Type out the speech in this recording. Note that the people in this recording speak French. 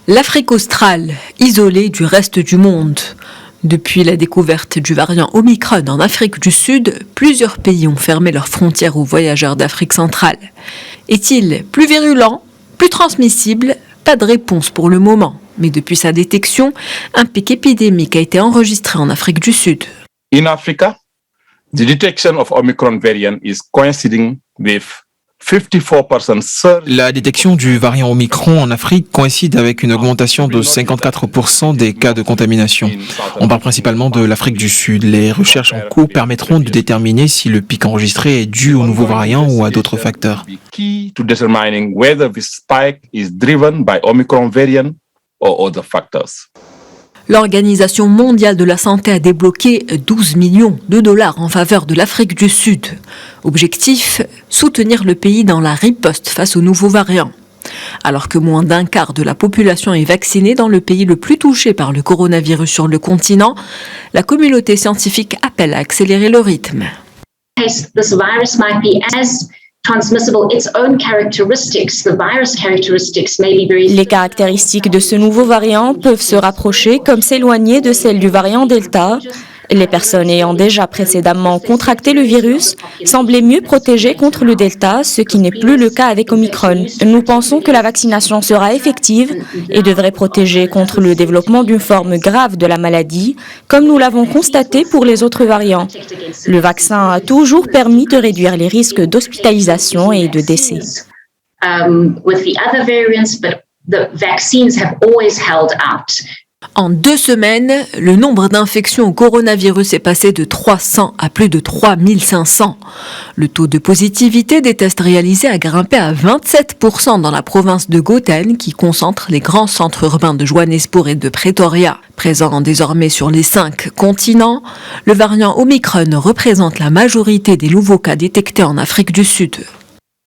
L'Afrique australe, isolée du reste du monde. Depuis la découverte du variant Omicron en Afrique du Sud, plusieurs pays ont fermé leurs frontières aux voyageurs d'Afrique centrale. Est-il plus virulent, plus transmissible? Pas de réponse pour le moment. Mais depuis sa détection, un pic épidémique a été enregistré en Afrique du Sud. In Africa, the detection of Omicron variant is coinciding with 54% surge. La détection du variant Omicron en Afrique coïncide avec une augmentation de 54% des cas de contamination. On parle principalement de l'Afrique du Sud. Les recherches en cours permettront de déterminer si le pic enregistré est dû au nouveau variant ou à d'autres facteurs. Key to determining whether this spike is driven by Omicron variant or other factors. L'Organisation mondiale de la santé a débloqué 12 millions de dollars en faveur de l'Afrique du Sud. Objectif, soutenir le pays dans la riposte face aux nouveaux variants. Alors que moins d'un quart de la population est vaccinée dans le pays le plus touché par le coronavirus sur le continent, la communauté scientifique appelle à accélérer le rythme. This virus might be as transmissible, its own characteristics, the virus characteristics may be very... Les caractéristiques de ce nouveau variant peuvent se rapprocher comme s'éloigner de celles du variant Delta. Les personnes ayant déjà précédemment contracté le virus semblaient mieux protégées contre le Delta, ce qui n'est plus le cas avec Omicron. Nous pensons que la vaccination sera effective et devrait protéger contre le développement d'une forme grave de la maladie, comme nous l'avons constaté pour les autres variants. Le vaccin a toujours permis de réduire les risques d'hospitalisation et de décès. With the other variants, but the vaccines have always held out. En 2 semaines, le nombre d'infections au coronavirus est passé de 300 à plus de 3500. Le taux de positivité des tests réalisés a grimpé à 27% dans la province de Gauteng, qui concentre les grands centres urbains de Johannesburg et de Pretoria. Présent désormais sur les 5 continents, le variant Omicron représente la majorité des nouveaux cas détectés en Afrique du Sud.